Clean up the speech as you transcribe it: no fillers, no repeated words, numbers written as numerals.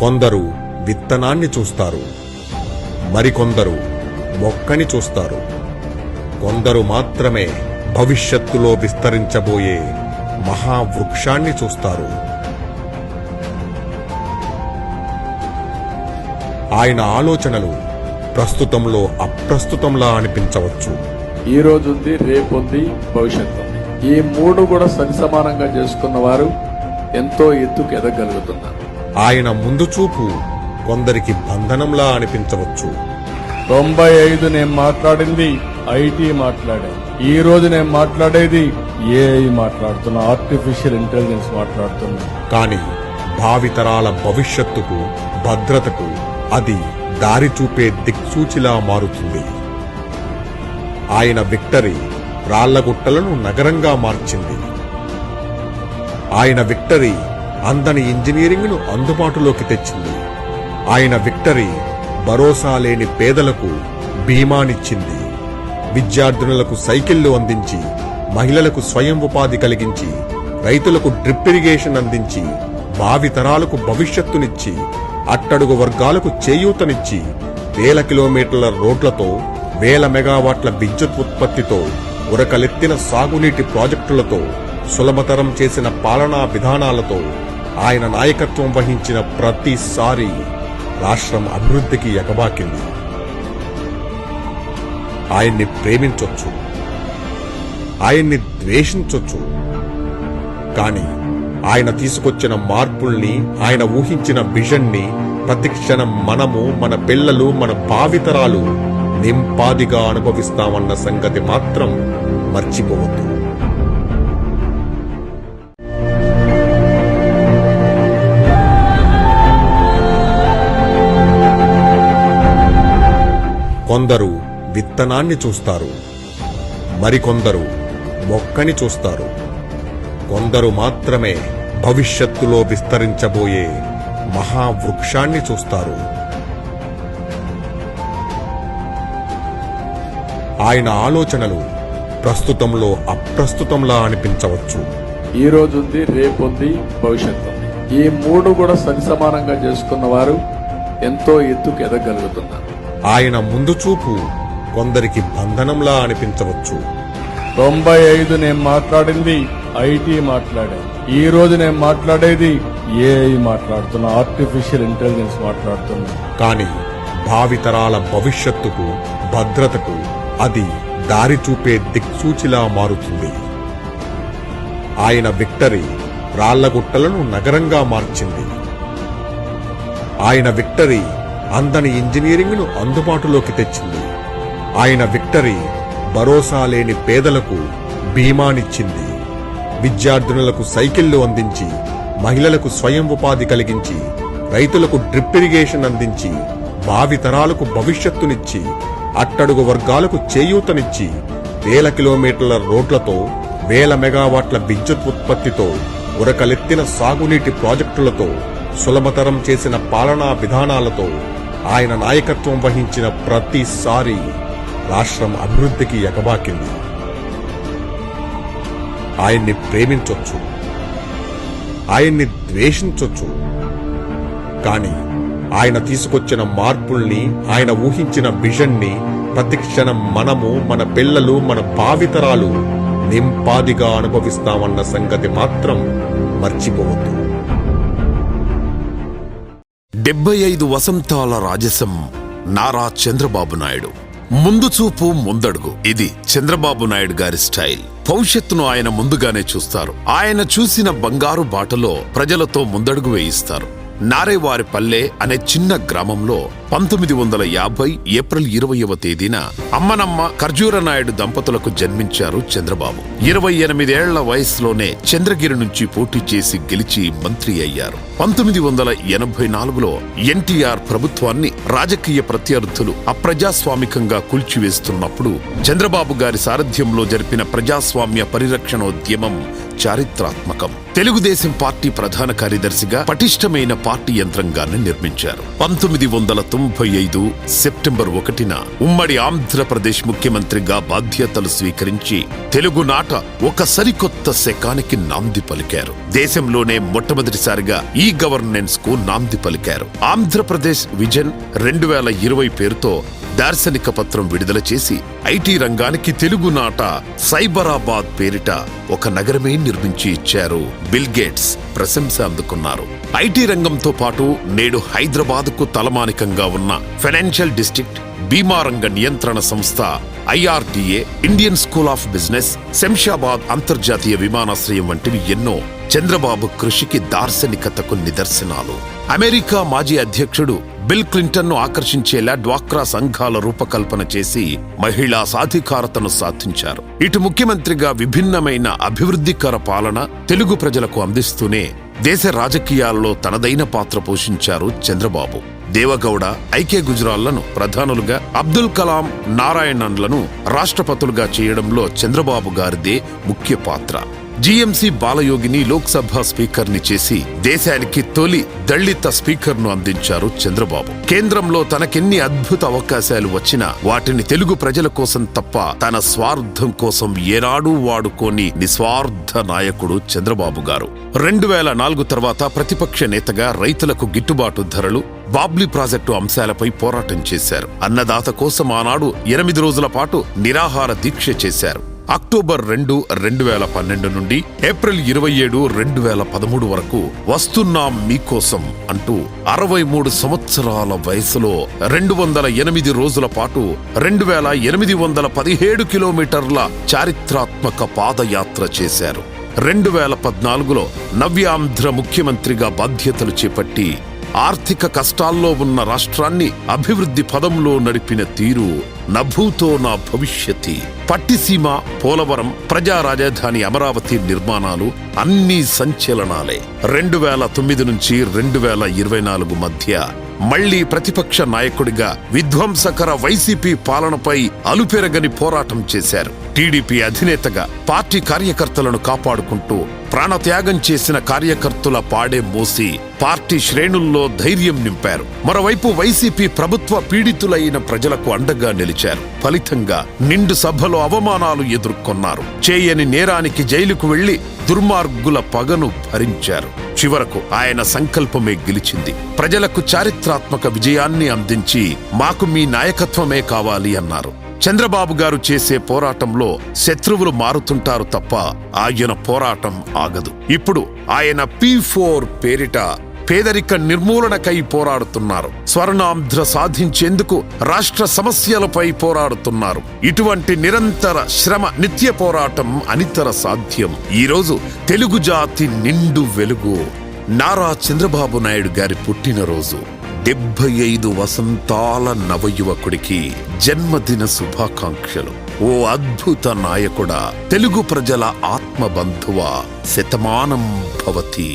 కొందరు విత్తనాన్ని చూస్తారు, మరికొందరు మొక్కని చూస్తారు. కొందరు మాత్రమే భవిష్యత్తులో విస్తరించబోయే మహావృక్షాన్ని చూస్తారు. ఆయన ఆలోచనలు ప్రస్తుతంలో అప్రస్తుతంలా అనిపించవచ్చు. ఈ రోజుంది, రేపుంది, భవిష్యత్తు ఉంది. ఈ మూడు కూడా సరిసమానంగా చేసుకున్న వారు ఎంతో ఎత్తుకు ఎదగలుగుతున్నారు. ఆయన ముందు చూపు కొందరికి బంధనంలా అనిపించవచ్చు. 95 నేను మాట్లాడింది ఐటీ మాట్లాడాను. ఈ రోజు నేను మాట్లాడేది ఏఐ మాట్లాడుతున్నా, ఆర్టిఫిషియల్ ఇంటెలిజెన్స్ మాట్లాడుతున్నా. కాని భావితరాల భవిష్యత్తుకు, భద్రతకు అది దారి చూపే దిక్సూచిలా మారుతుంది. ఆయన విక్టరీ రాళ్లగుట్టలను నగరంగా మార్చింది. ఆయన విక్టరీ అందని ఇంజనీరింగ్ను అందుబాటులోకి తెచ్చింది. ఆయన విక్టరీ భరోసా లేని పేదలకు బీమానిచ్చింది. విద్యార్థినులకు సైకిళ్లు అందించి, మహిళలకు స్వయం ఉపాధి కలిగించి, రైతులకు డ్రిప్ ఇరిగేషన్ అందించి, భావితరాలకు భవిష్యత్తునిచ్చి, అట్టడుగు వర్గాలకు చేయూతనిచ్చి, వేల కిలోమీటర్ల రోడ్లతో, వేల మెగావాట్ల విద్యుత్ ఉత్పత్తితో, ఉరకలెత్తిన సాగునీటి ప్రాజెక్టులతో, సులభతరం చేసిన పాలనా విధానాలతో ఆయన నాయకత్వం వహించిన ప్రతిసారి రాష్ట్రం అభివృద్ధికి ఎగబాకింది. ఆయన్ని ప్రేమించొచ్చు, ఆయన్ని ద్వేషించొచ్చు, కాని ఆయన తీసుకొచ్చిన మార్పుల్ని, ఆయన ఊహించిన విజన్ని ప్రతిక్షణం మనము, మన పిల్లలు, మన భావితరాలు నింపాదిగా అనుభవిస్తామన్న సంగతి మాత్రం మర్చిపోవద్దు. కొందరు విత్తనాన్ని చూస్తారు, మరికొందరు మొక్కని చూస్తారు. కొందరు మాత్రమే భవిష్యత్తులో విస్తరించబోయే మహావృక్షాన్ని చూస్తారు. ఆయన ఆలోచనలు ప్రస్తుతంలో అప్రస్తుతంలా అనిపించవచ్చు. ఈ రోజుంది, రేపుంది, భవిష్యత్తు ఉంది. ఈ మూడు కూడా సరిసమానంగా చేసుకున్న వారు ఎంతో ఎత్తుకు ఎదగలుగుతున్నారు. ఆయన ముందు చూపు కొందరికి బంధనంలా అనిపించవచ్చు. 95 నేను మాట్లాడింది ఐటీ మాట్లాడాను. ఈ రోజు నేను మాట్లాడేది ఏఐ మాట్లాడుతున్నా, ఆర్టిఫిషియల్ ఇంటెలిజెన్స్ మాట్లాడుతున్నా. కాని భావితరాల భవిష్యత్తుకు, భద్రతకు అది దారి చూపే దిక్సూచిలా మారుతుంది. ఆయన విక్టరీ రాళ్లగుట్టలను నగరంగా మార్చింది. ఆయన విక్టరీ అందని ఇంజనీరింగ్ను అందుబాటులోకి తెచ్చింది. ఆయన విక్టరీ భరోసా లేని పేదలకు బీమానిచ్చింది. విద్యార్థినులకు సైకిళ్లు అందించి, మహిళలకు స్వయం ఉపాధి కలిగించి, రైతులకు డ్రిప్ ఇరిగేషన్ అందించి, భావితరాలకు భవిష్యత్తునిచ్చి, అట్టడుగు వర్గాలకు చేయూతనిచ్చి, వేల కిలోమీటర్ల రోడ్లతో, వేల మెగావాట్ల విద్యుత్ ఉత్పత్తితో, ఉరకలెత్తిన సాగునీటి ప్రాజెక్టులతో, సులభతరం చేసిన పాలనా విధానాలతో ఆయన నాయకత్వం వహించిన ప్రతిసారి రాష్ట్రం అభివృద్ధికి ఎగబాకింది. ఆయన్ని ప్రేమించొచ్చు, ఆయన్ని ద్వేషించొచ్చు, కాని ఆయన తీసుకొచ్చిన మార్పుల్ని, ఆయన ఊహించిన విజన్ని ప్రతిక్షణం మనము, మన పిల్లలు, మన భావితరాలు నింపాదిగా అనుభవిస్తామన్న సంగతి మాత్రం మర్చిపోవద్దు. 75 వసంతాల రాజసం నారా చంద్రబాబు నాయుడు. ముందు చూపు, ముందడుగు. ఇది చంద్రబాబు నాయుడు గారి స్టైల్. భవిష్యత్తును ఆయన ముందుగానే చూస్తారు. ఆయన చూసిన బంగారు బాటలో ప్రజలతో ముందడుగు వేయిస్తారు. నారేవారిపల్లె అనే చిన్న గ్రామంలో 1950 ఏప్రిల్ 20వ తేదీన అమ్మనమ్మ ఖర్జూర నాయుడు దంపతులకు జన్మించారు చంద్రబాబు. 28 ఏళ్ల వయసులోనే చంద్రగిరి నుంచి పోటీ చేసి గెలిచి మంత్రి అయ్యారు. 1984లో ఎన్టీఆర్ ప్రభుత్వాన్ని రాజకీయ ప్రత్యర్థులు అప్రజాస్వామికంగా కూల్చివేస్తున్నప్పుడు చంద్రబాబు గారి సారథ్యంలో జరిపిన ప్రజాస్వామ్య పరిరక్షణోద్యమం చారిత్రాత్మకం. తెలుగుదేశం పార్టీ ప్రధాన కార్యదర్శిగా పటిష్టమైన పార్టీ యంత్రాంగాన్ని నిర్మించారు. 1995 సెప్టెంబర్ 1న ఉమ్మడి ఆంధ్రప్రదేశ్ ముఖ్యమంత్రిగా బాధ్యతలు స్వీకరించి తెలుగునాట ఒక సరికొత్త శకానికి నాంది పలికారు. దేశంలోనే మొట్టమొదటిసారిగా ఈ గవర్నెన్స్ కు నాంది పలికారు. ఆంధ్రప్రదేశ్ విజన్ 2020 పేరుతో దార్శనిక పత్రం విడుదల చేసి ఐటీ రంగానికి తెలుగునాట సైబరాబాద్ పేరిట ఒక నగరమే నిర్మించి ఇచ్చారు. బిల్ గేట్స్ ప్రశంస అందుకున్నారు. ఐటీ రంగంతో పాటు నేడు హైదరాబాద్కు తలమానికంగా ఉన్న ఫైనాన్షియల్ డిస్ట్రిక్ట్, బీమా రంగ నియంత్రణ సంస్థ IRDA, Indian school of business, Shamshabad అంతర్జాతీయ విమానాశ్రయం వంటివి ఎన్నో చంద్రబాబు కృషికి దార్శనికతకు నిదర్శనాలు. అమెరికా మాజీ అధ్యక్షుడు బిల్ క్లింటన్ ను ఆకర్షించేలా డ్వాక్రా సంఘాల రూపకల్పన చేసి మహిళా సాధికారతను సాధించారు. ఇటు ముఖ్యమంత్రిగా విభిన్నమైన అభివృద్ధికర పాలన తెలుగు ప్రజలకు అందిస్తూనే దేశ రాజకీయాలలో తనదైన పాత్ర పోషించారు చంద్రబాబు. దేవగౌడ, ఐకే గుజరాల్లను ప్రధానులుగా, అబ్దుల్ కలాం, నారాయణన్లను రాష్ట్రపతులుగా చేయడంలో చంద్రబాబు గారిదే ముఖ్య పాత్ర. జీఎంసీ బాలయోగిని లోక్సభ స్పీకర్ ని చేసి దేశానికి తొలి దళిత స్పీకర్ ను అందించారు చంద్రబాబు. కేంద్రంలో తనకెన్ని అద్భుత అవకాశాలు వచ్చినా వాటిని తెలుగు ప్రజల కోసం తప్ప తన స్వార్థం కోసం ఏనాడూ వాడుకోని నిస్వార్థ నాయకుడు చంద్రబాబు గారు. 2004 తర్వాత ప్రతిపక్ష నేతగా రైతులకు గిట్టుబాటు ధరలు, బాబ్లీ ప్రాజెక్టు అంశాలపై పోరాటం చేశారు. అన్నదాత కోసం ఆనాడు 8 రోజుల పాటు నిరాహార దీక్ష చేశారు. అక్టోబర్ 2, 2012 నుండి ఏప్రిల్ 27, 2013 వరకు వస్తున్నాం మీకోసం అంటూ 63 సంవత్సరాల వయసులో 208 రోజుల పాటు 2817 కిలోమీటర్ల చారిత్రాత్మక పాదయాత్ర చేశారు. 2014లో నవ్యాంధ్ర ముఖ్యమంత్రిగా బాధ్యతలు చేపట్టి ఆర్థిక కష్టాల్లో ఉన్న రాష్ట్రాన్ని అభివృద్ధి పదంలో నడిపిన తీరు నభూతో నా భవిష్యతి. పట్టిసీమ, పోలవరం, ప్రజా రాజధాని అమరావతి నిర్మాణాలు అన్నీ సంచలనాలే. 2009 నుంచి 2024 మధ్య మళ్లీ ప్రతిపక్ష నాయకుడిగా విధ్వంసకర వైసీపీ పాలనపై అలుపెరగని పోరాటం చేశారు. టీడీపీ అధినేతగా పార్టీ కార్యకర్తలను కాపాడుకుంటూ ప్రాణత్యాగం చేసిన కార్యకర్తల పాడే మోసి పార్టీ శ్రేణుల్లో ధైర్యం నింపారు. మరోవైపు వైసీపీ ప్రభుత్వ పీడితులైన ప్రజలకు అండగా నిలిచారు. ఫలితంగా నిండు సభలో అవమానాలు ఎదుర్కొన్నారు. చేయని నేరానికి జైలుకు వెళ్లి దుర్మార్గుల పగను భరించారు. చివరకు ఆయన సంకల్పమే గెలిచింది. ప్రజలకు చారిత్రాత్మక విజయాన్ని అందించి మాకు మీ నాయకత్వమే కావాలి అన్నారు. చంద్రబాబు గారు చేసే పోరాటంలో శత్రువులు మారుతుంటారు తప్ప ఆయన పోరాటం ఆగదు. ఇప్పుడు ఆయన P4 పేరిట పేదరిక నిర్మూలనకై పోరాడుతున్నారు. స్వర్ణాంధ్ర సాధించేందుకు రాష్ట్ర సమస్యలపై పోరాడుతున్నారు. ఇటువంటి నిరంతర శ్రమ, నిత్య పోరాటం అనితర సాధ్యం. ఈరోజు తెలుగు జాతి నిండు వెలుగు. నారా చంద్రబాబు నాయుడు గారి పుట్టినరోజు. 75 వసంతాల నవయువకుడికి జన్మదిన శుభాకాంక్షలు. ఓ అద్భుత నాయకుడా, తెలుగు ప్రజల ఆత్మబంధువా, శతమానం భవతి.